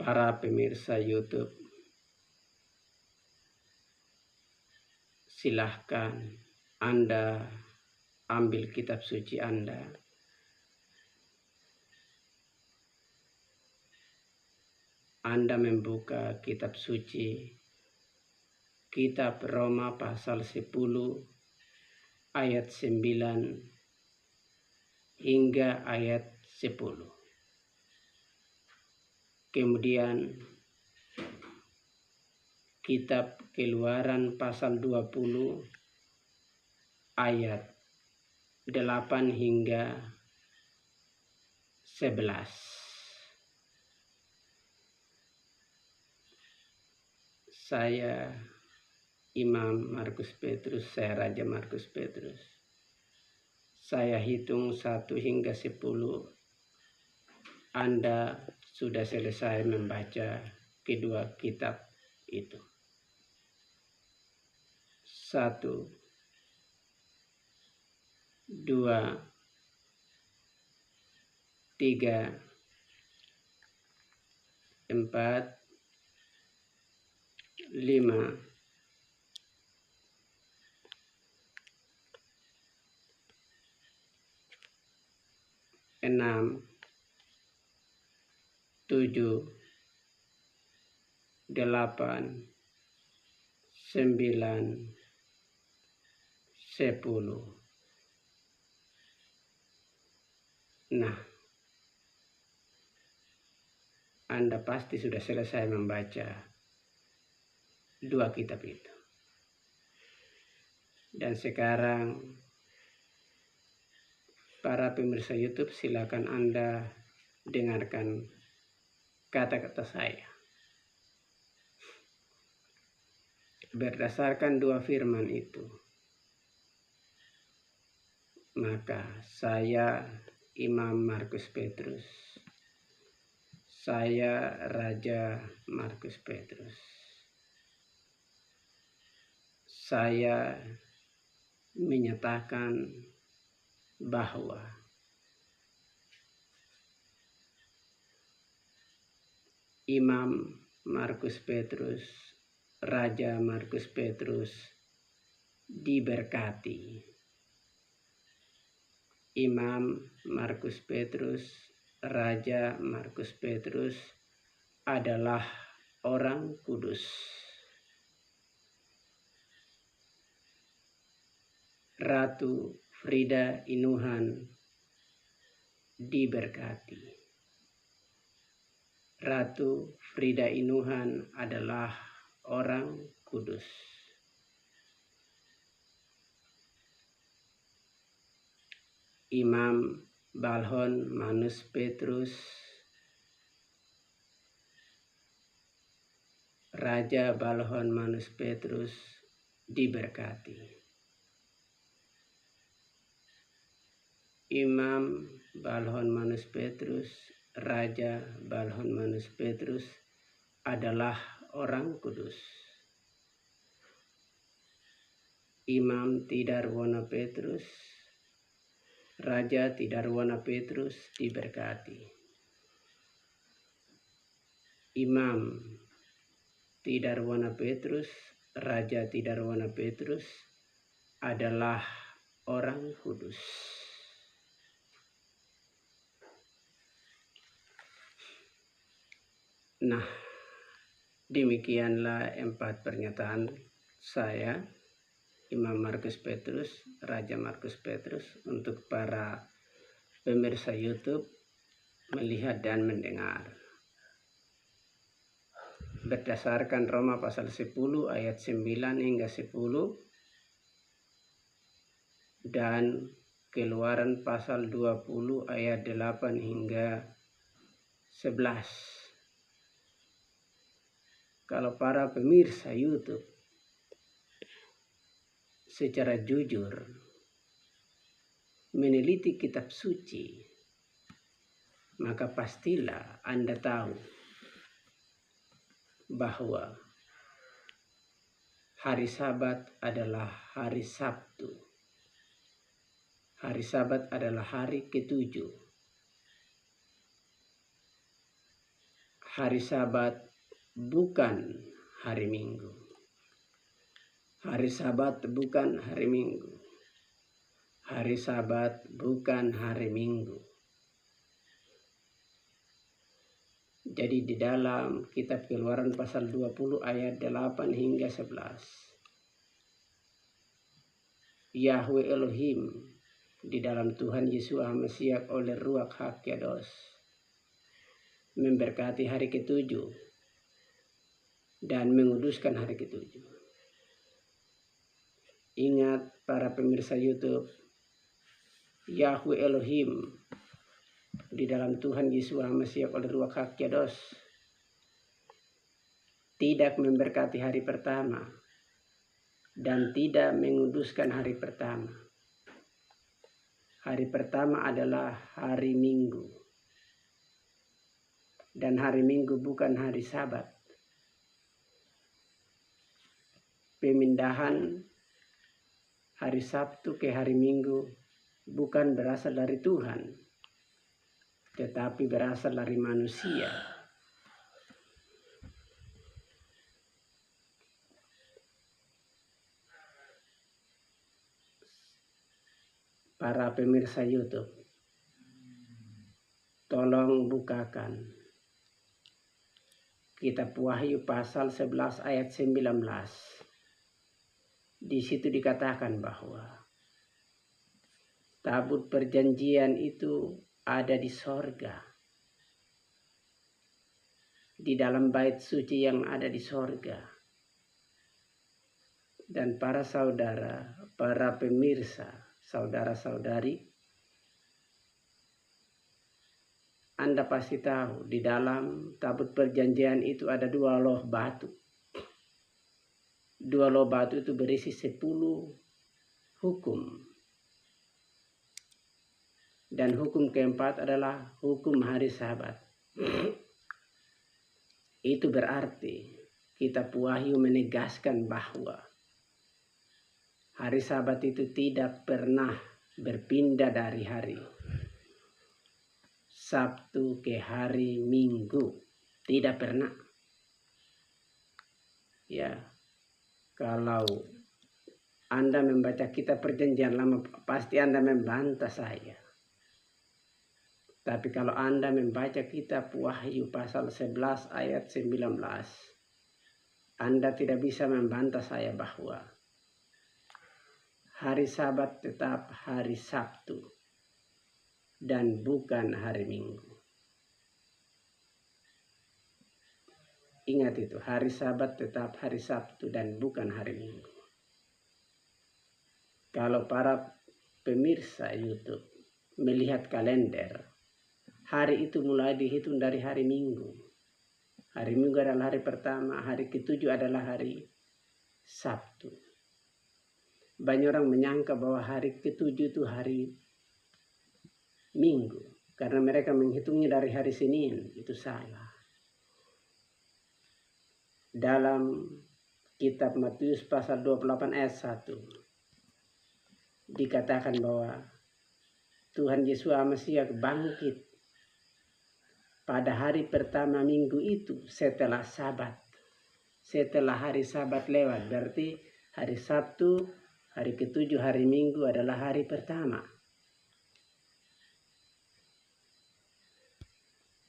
para pemirsa YouTube, silahkan Anda ambil kitab suci Anda. Anda membuka kitab suci, kitab Roma pasal 10 ayat 9 hingga ayat 10. Kemudian kitab Keluaran pasal 20 ayat 8 hingga 11. Saya Imam Markus Petrus, saya Raja Markus Petrus. Saya hitung 1 hingga 10. Anda sudah selesai membaca kedua kitab itu. 1, 2, 3, 4, 5, 6, 7, 8, 9, 10. Nah, Anda pasti sudah selesai membaca dua kitab itu. Dan sekarang para pemirsa YouTube, silakan Anda dengarkan kata-kata saya. Berdasarkan dua firman itu, maka saya Imam Markus Petrus, saya Raja Markus Petrus, saya menyatakan bahwa Imam Markus Petrus, Raja Markus Petrus diberkati. Imam Markus Petrus, Raja Markus Petrus adalah orang kudus. Ratu Frida Inuhan diberkati. Ratu Frida Inuhan adalah orang kudus. Imam Balhon Manus Petrus, Raja Balhon Manus Petrus diberkati. Imam Balhon Manus Petrus, Raja Balhon Manus Petrus adalah orang kudus. Imam Tidarwana Petrus, Raja Tidarwana Petrus diberkati. Imam Tidarwana Petrus, Raja Tidarwana Petrus adalah orang kudus. Nah, demikianlah 4 pernyataan saya, Imam Markus Petrus, Raja Markus Petrus, untuk para pemirsa YouTube melihat dan mendengar. Berdasarkan Roma pasal 10 ayat 9 hingga 10 dan Keluaran pasal 20 ayat 8 hingga 11. Kalau para pemirsa YouTube secara jujur meneliti kitab suci, maka pastilah Anda tahu bahwa hari Sabat adalah hari Sabtu. Hari Sabat adalah hari ke-7. hari Sabat bukan hari Minggu. Hari Sabat bukan hari Minggu. Hari Sabat bukan hari Minggu. Jadi di dalam kitab Keluaran pasal 20 ayat 8 hingga 11. Yahweh Elohim di dalam Tuhan Yesus Mesias oleh Ruach HaKadosh memberkati hari ketujuh dan menguduskan hari ketujuh. Ingat para pemirsa YouTube, Yahweh Elohim di dalam Tuhan Yesus Mesias oleh Ruach HaKadosh tidak memberkati hari pertama dan tidak menguduskan hari pertama. Hari pertama adalah hari Minggu. Dan hari Minggu bukan hari Sabat. Pemindahan hari Sabtu ke hari Minggu bukan berasal dari Tuhan, tetapi berasal dari manusia. Para pemirsa YouTube, tolong bukakan kitab Wahyu pasal 11 ayat 19. Di situ dikatakan bahwa tabut perjanjian itu ada di sorga, di dalam bait suci yang ada di sorga. Dan para saudara, para pemirsa, saudara-saudari, Anda pasti tahu di dalam tabut perjanjian itu ada 2 loh batu. 2 loh batu itu berisi 10 hukum. Dan hukum keempat adalah hukum hari Sabat. Itu berarti kitab Wahyu menegaskan bahwa hari Sabat itu tidak pernah berpindah dari hari Sabtu ke hari Minggu. Tidak pernah. Ya, kalau Anda membaca kitab perjanjian lama, pasti Anda membantah saya. Tapi kalau Anda membaca kitab Wahyu pasal 11 ayat 19, Anda tidak bisa membantah saya bahwa hari Sabat tetap hari Sabtu dan bukan hari Minggu. Ingat itu, hari Sabat tetap hari Sabtu dan bukan hari Minggu. Kalau para pemirsa YouTube melihat kalender, hari itu mulai dihitung dari hari Minggu. Hari Minggu adalah hari pertama, hari ketujuh adalah hari Sabtu. Banyak orang menyangka bahwa hari ketujuh itu hari Minggu, karena mereka menghitungnya dari hari Senin. Itu salah. Dalam kitab Matius pasal 28 ayat 1 dikatakan bahwa Tuhan Yesus Mesias bangkit pada hari pertama minggu itu setelah Sabat. Setelah hari Sabat lewat, berarti hari Sabtu, hari ketujuh, hari Minggu adalah hari pertama.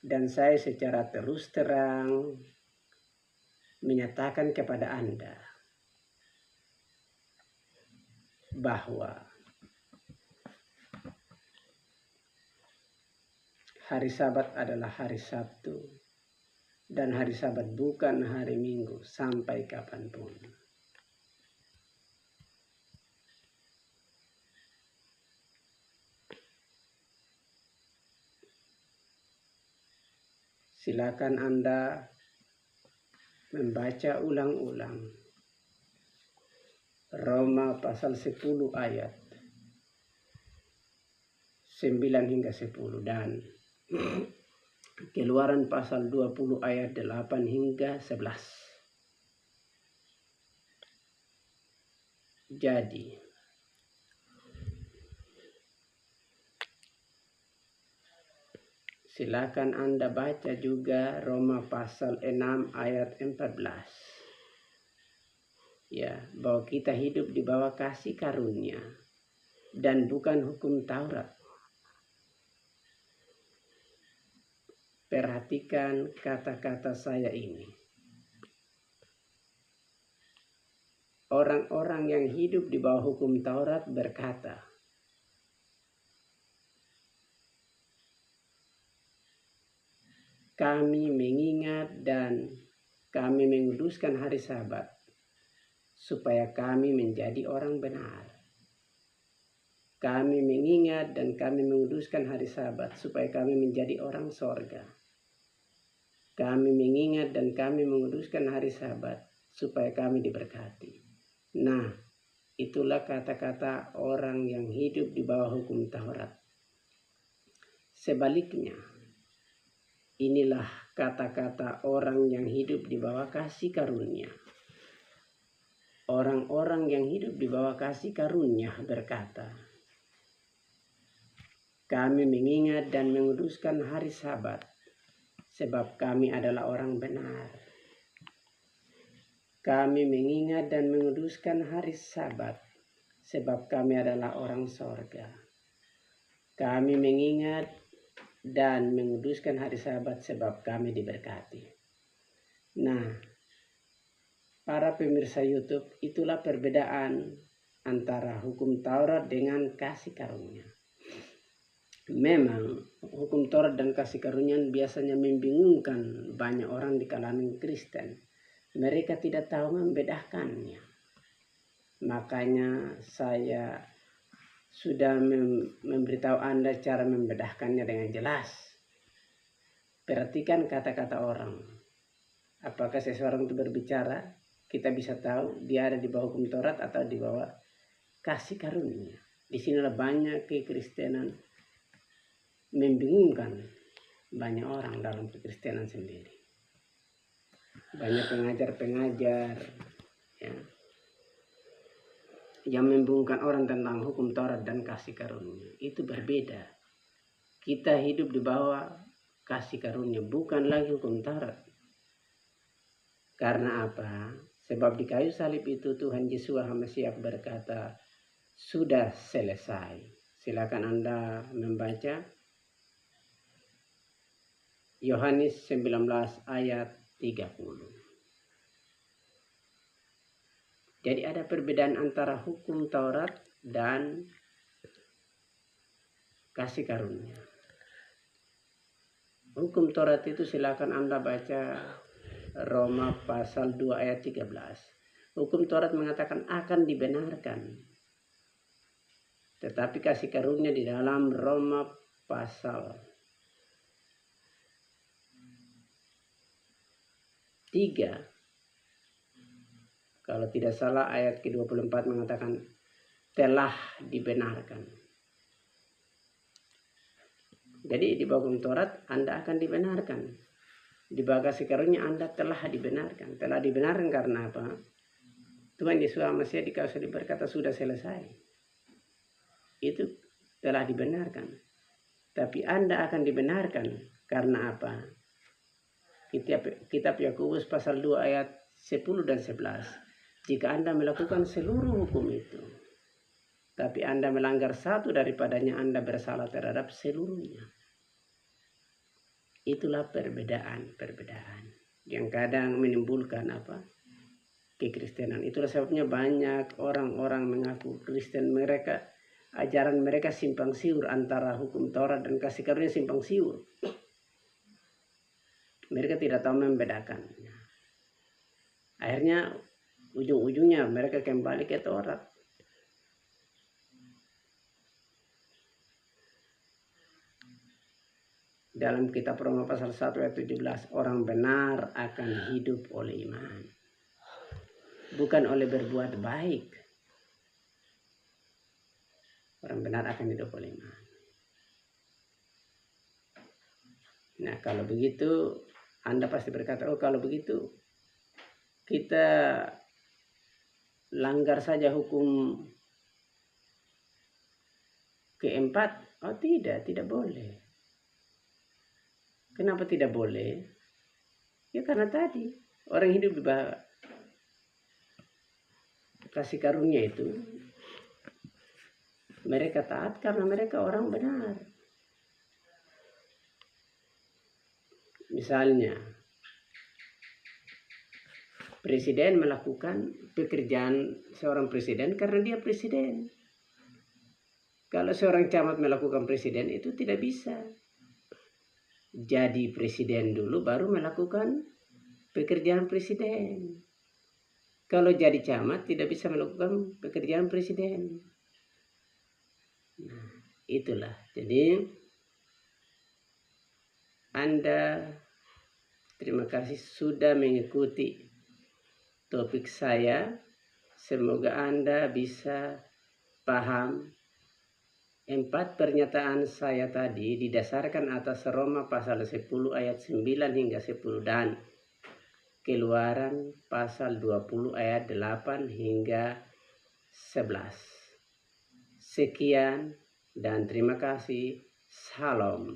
Dan saya secara terus terang menyatakan kepada Anda bahwa hari Sabat adalah hari Sabtu dan hari Sabat bukan hari Minggu sampai kapanpun. Silakan Anda membaca ulang-ulang Roma pasal 10 ayat 9 hingga 10 dan Keluaran pasal 20 ayat 8 hingga 11. Jadi silakan Anda baca juga Roma pasal 6 ayat 14. Ya, bahwa kita hidup di bawah kasih karunia dan bukan hukum Taurat. Perhatikan kata-kata saya ini. Orang-orang yang hidup di bawah hukum Taurat berkata, kami mengingat dan kami menguduskan hari Sabat supaya kami menjadi orang benar. Kami mengingat dan kami menguduskan hari Sabat supaya kami menjadi orang sorga. Kami mengingat dan kami menguduskan hari Sabat supaya kami diberkati. Nah, itulah kata-kata orang yang hidup di bawah hukum Taurat. Sebaliknya, inilah kata-kata orang yang hidup di bawah kasih karunia. Orang-orang yang hidup di bawah kasih karunia berkata, kami mengingat dan menguduskan hari Sabat sebab kami adalah orang benar. Kami mengingat dan menguduskan hari Sabat sebab kami adalah orang sorga. Kami mengingat dan menguduskan hari Sabat sebab kami diberkati. Nah, para pemirsa YouTube, itulah perbedaan antara hukum Taurat dengan kasih karunia. Memang hukum Taurat dan kasih karunia biasanya membingungkan banyak orang di kalangan Kristen. Mereka tidak tahu membedakannya. Makanya saya sudah memberitahu Anda cara membedakannya dengan jelas. Perhatikan kata-kata orang. Apakah seseorang itu berbicara, kita bisa tahu dia ada di bawah hukum Taurat atau di bawah kasih karunia. Di sinilah banyak kekristenan membingungkan banyak orang dalam kekristenan sendiri. Banyak pengajar-pengajar ya, yang membingungkan orang tentang hukum Taurat dan kasih karunia. Itu berbeda. Kita hidup di bawah kasih karunia, bukan lagi hukum Taurat. Karena apa? Sebab di kayu salib itu Tuhan Yesus HaMasiah berkata, sudah selesai. Silakan Anda membaca Yohanes 19 ayat 30. Jadi ada perbedaan antara hukum Taurat dan kasih karunia. Hukum Taurat itu silakan Anda baca Roma pasal 2 ayat 13. Hukum Taurat mengatakan akan dibenarkan. Tetapi kasih karunia di dalam Roma pasal 3, kalau tidak salah ayat ke-24 mengatakan telah dibenarkan. Jadi di bawah hukum Taurat Anda akan dibenarkan. Di bawah kasih karunia Anda telah dibenarkan. Telah dibenarkan karena apa? Tuhan Yesus HaMasiah di kayu salib berkata sudah selesai. Itu telah dibenarkan. Tapi Anda akan dibenarkan karena apa? Kitab Yakobus pasal 2 ayat 10 dan 11. Jika Anda melakukan seluruh hukum itu, tapi Anda melanggar satu daripadanya, Anda bersalah terhadap seluruhnya. Itulah perbedaan yang kadang menimbulkan kekristenan. Itulah sebabnya banyak orang-orang mengaku Kristen, ajaran mereka simpang siur antara hukum Taurat dan kasih karunia, simpang siur. Mereka tidak tahu membedakan. Akhirnya ujung-ujungnya mereka kembali ke Taurat. Dalam kitab Roma pasal 1 ayat 17, orang benar akan hidup oleh iman, bukan oleh berbuat baik. Orang benar akan hidup oleh iman. Nah, kalau begitu Anda pasti berkata, oh kalau begitu kita langgar saja hukum keempat. Oh tidak boleh. Kenapa tidak boleh? Ya karena tadi orang hidup di bawah kasih karunia itu, mereka taat karena mereka orang benar. Misalnya presiden melakukan pekerjaan seorang presiden karena dia presiden. Kalau seorang camat melakukan presiden itu tidak bisa. Jadi presiden dulu baru melakukan pekerjaan presiden. Kalau jadi camat tidak bisa melakukan pekerjaan presiden. Nah, itulah. Jadi Anda terima kasih sudah mengikuti topik saya. Semoga Anda bisa paham 4 pernyataan saya tadi didasarkan atas Roma pasal 10 ayat 9 hingga 10 dan Keluaran pasal 20 ayat 8 hingga 11. Sekian dan terima kasih. Salam.